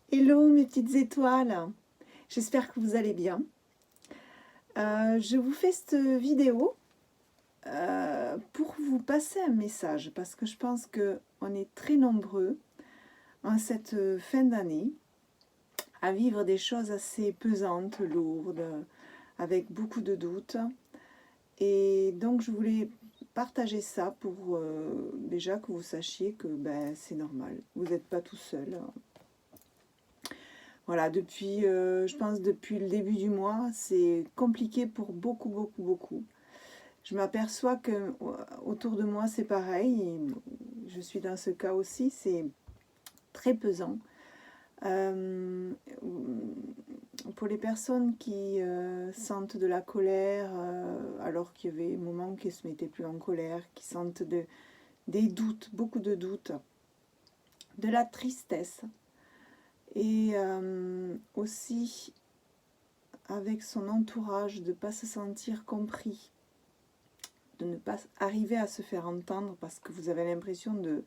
Hello mes petites étoiles, j'espère que vous allez bien. Je vous fais cette vidéo pour vous passer un message parce que je pense qu'on est très nombreux en cette fin d'année à vivre des choses assez pesantes, lourdes, avec beaucoup de doutes. Et donc je voulais partager ça pour déjà que vous sachiez que c'est normal, vous n'êtes pas tout seul. Voilà, depuis, je pense depuis le début du mois, c'est compliqué pour beaucoup. Je m'aperçois que autour de moi, c'est pareil. Et je suis dans ce cas aussi, c'est très pesant. Pour les personnes qui sentent de la colère, alors qu'il y avait un moment qui ne se mettaient plus en colère, qui sentent des doutes, beaucoup de doutes, de la tristesse, et aussi avec son entourage, de ne pas se sentir compris, de ne pas arriver à se faire entendre parce que vous avez l'impression de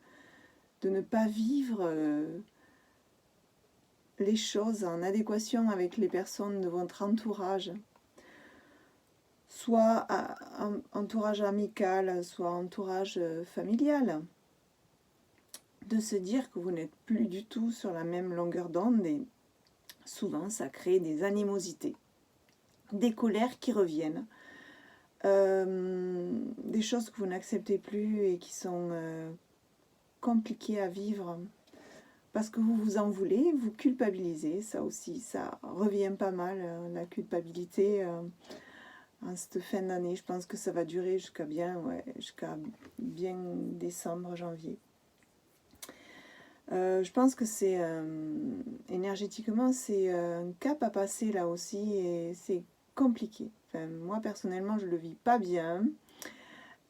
ne pas vivre les choses en adéquation avec les personnes de votre entourage, soit entourage amical, soit entourage familial, de se dire que vous n'êtes plus du tout sur la même longueur d'onde, et souvent ça crée des animosités, des colères qui reviennent, des choses que vous n'acceptez plus et qui sont compliquées à vivre parce que vous vous en voulez, vous culpabilisez. Ça aussi, ça revient pas mal, la culpabilité en cette fin d'année. Je pense que ça va durer jusqu'à jusqu'à bien décembre, janvier. Je pense que c'est énergétiquement, c'est un cap à passer là aussi, et c'est compliqué. Enfin, moi personnellement, je le vis pas bien,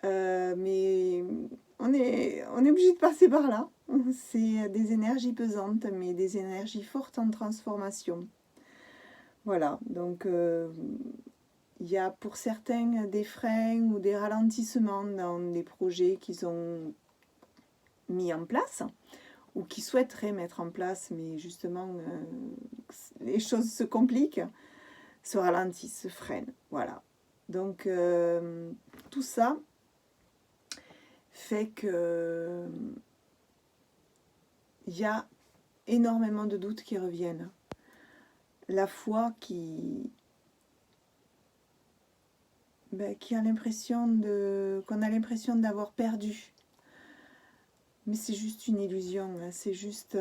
mais on est obligé de passer par là. C'est des énergies pesantes, mais des énergies fortes en transformation. Voilà, donc il y a pour certains des freins ou des ralentissements dans les projets qu'ils ont mis en place ou qui souhaiteraient mettre en place, mais justement les choses se compliquent, se ralentissent, se freinent. Voilà. Donc tout ça fait que il y a énormément de doutes qui reviennent. La foi qui a l'impression qu'on a l'impression d'avoir perdu. Mais c'est juste une illusion, hein. C'est juste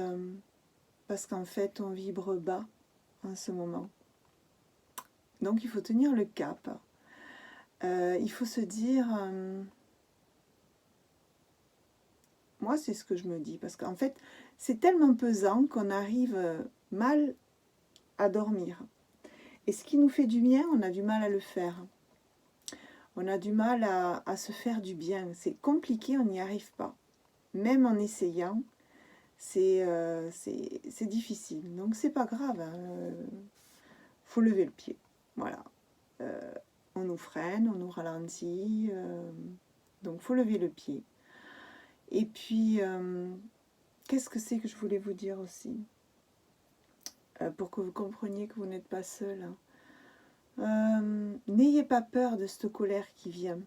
parce qu'en fait on vibre bas en ce moment. Donc il faut tenir le cap. Il faut se dire, moi c'est ce que je me dis, parce qu'en fait c'est tellement pesant qu'on arrive mal à dormir. Et ce qui nous fait du bien, on a du mal à le faire. On a du mal à se faire du bien. C'est compliqué, on n'y arrive pas. Même en essayant, c'est difficile. Donc c'est pas grave, hein. Faut lever le pied. Voilà. On nous freine, on nous ralentit. Donc faut lever le pied. Et puis, qu'est-ce que c'est que je voulais vous dire aussi, pour que vous compreniez que vous n'êtes pas seul, hein. N'ayez pas peur de cette colère qui vient.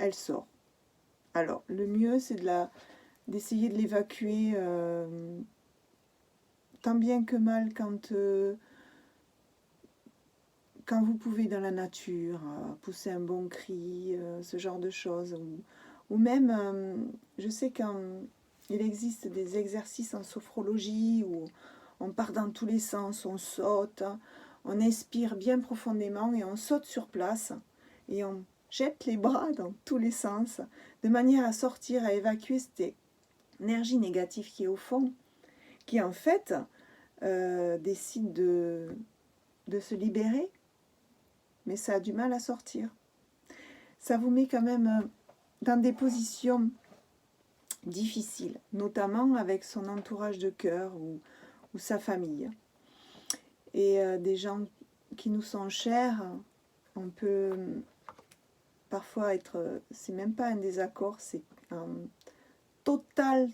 Elle sort. Alors, le mieux, c'est d'essayer de l'évacuer tant bien que mal quand vous pouvez dans la nature, pousser un bon cri, ce genre de choses. Ou même, je sais qu'il existe des exercices en sophrologie où on part dans tous les sens, on saute, on inspire bien profondément et on saute sur place et on jette les bras dans tous les sens de manière à sortir, à évacuer cette énergie négative qui est au fond, qui en fait décide de se libérer, mais ça a du mal à sortir. Ça vous met quand même dans des positions difficiles, notamment avec son entourage de cœur ou sa famille. Et des gens qui nous sont chers, on peut parfois être, c'est même pas un désaccord, c'est totale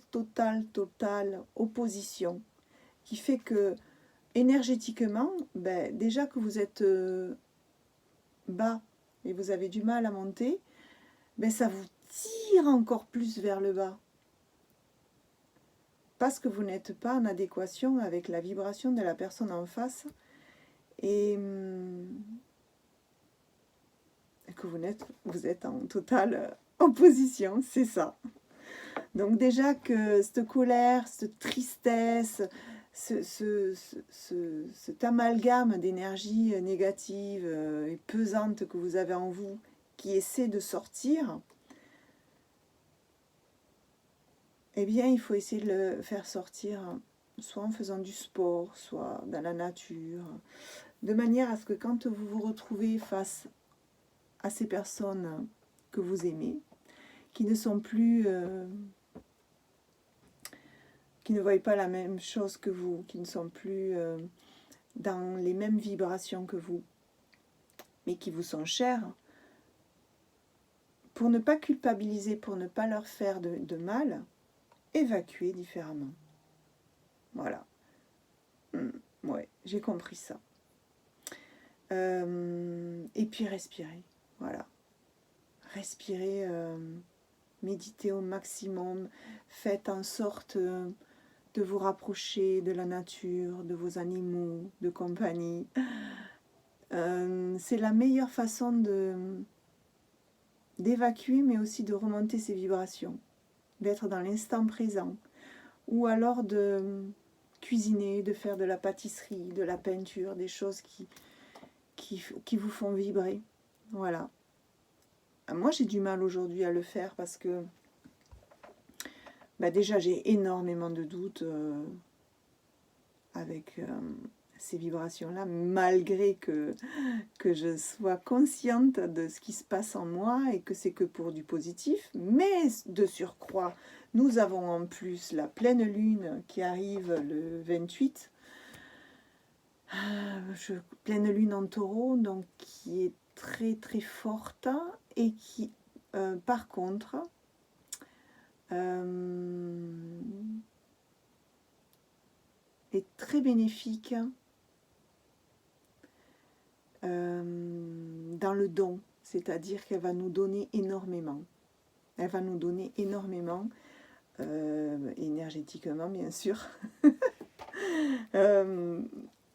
opposition, qui fait que énergétiquement, ben, déjà que vous êtes bas et vous avez du mal à monter, ben, ça vous tire encore plus vers le bas. Parce que vous n'êtes pas en adéquation avec la vibration de la personne en face et que vous êtes en totale opposition, c'est ça. Donc déjà que cette colère, cette tristesse, cet amalgame d'énergie négative et pesante que vous avez en vous, qui essaie de sortir, eh bien il faut essayer de le faire sortir soit en faisant du sport, soit dans la nature, de manière à ce que quand vous vous retrouvez face à ces personnes que vous aimez, qui ne sont plus... qui ne voient pas la même chose que vous, qui ne sont plus dans les mêmes vibrations que vous, mais qui vous sont chers, pour ne pas culpabiliser, pour ne pas leur faire de mal, évacuer différemment. Voilà. Ouais, j'ai compris ça. Et puis respirer. Voilà. Respirer, méditer au maximum. Faites en sorte de vous rapprocher de la nature, de vos animaux de compagnie. C'est la meilleure façon d'évacuer, mais aussi de remonter ses vibrations, d'être dans l'instant présent, ou alors de cuisiner, de faire de la pâtisserie, de la peinture, des choses qui vous font vibrer. Voilà. Moi, j'ai du mal aujourd'hui à le faire parce que déjà, j'ai énormément de doutes avec ces vibrations-là, malgré que je sois consciente de ce qui se passe en moi et que c'est que pour du positif. Mais de surcroît, nous avons en plus la pleine lune qui arrive le 28, pleine lune en taureau, donc qui est très très forte et qui, par contre, est très bénéfique dans le don, c'est-à-dire qu'elle va nous donner énormément. Elle va nous donner énormément, énergétiquement bien sûr,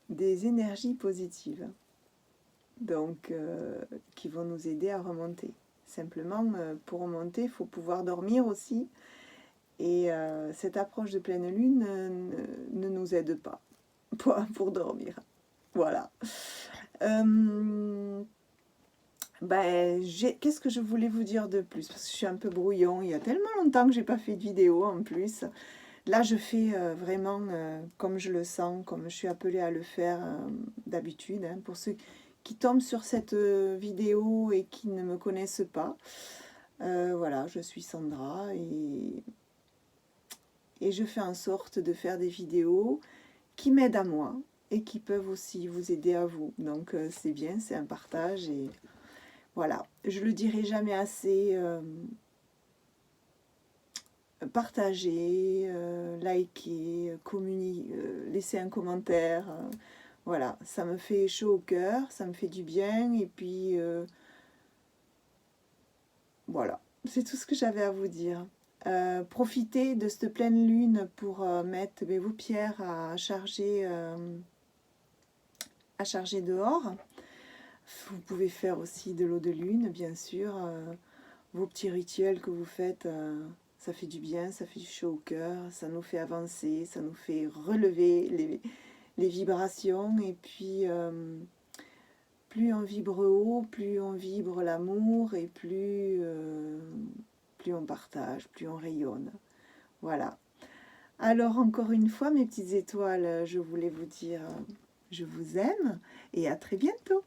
des énergies positives, donc qui vont nous aider à remonter. Simplement, pour remonter, il faut pouvoir dormir aussi. Et cette approche de pleine lune ne nous aide pas pour dormir. Voilà. Qu'est-ce que je voulais vous dire de plus? Parce que je suis un peu brouillon. Il y a tellement longtemps que je n'ai pas fait de vidéo en plus. Là, je fais vraiment comme je le sens, comme je suis appelée à le faire d'habitude. Hein, pour ceux qui tombent sur cette vidéo et qui ne me connaissent pas, voilà, je suis Sandra et je fais en sorte de faire des vidéos qui m'aident à moi et qui peuvent aussi vous aider à vous. Donc c'est bien, c'est un partage et voilà. Je le dirai jamais assez. Partagez, likez, laissez un commentaire. Voilà, ça me fait chaud au cœur, ça me fait du bien et puis voilà, c'est tout ce que j'avais à vous dire. Profitez de cette pleine lune pour mettre vos pierres à charger dehors. Vous pouvez faire aussi de l'eau de lune, bien sûr. Vos petits rituels que vous faites, ça fait du bien, ça fait du chaud au cœur, ça nous fait avancer, ça nous fait relever les vibrations. Et puis, plus on vibre haut, plus on vibre l'amour et plus on partage, plus on rayonne. Voilà. Alors encore une fois, mes petites étoiles, je voulais vous dire, je vous aime et à très bientôt.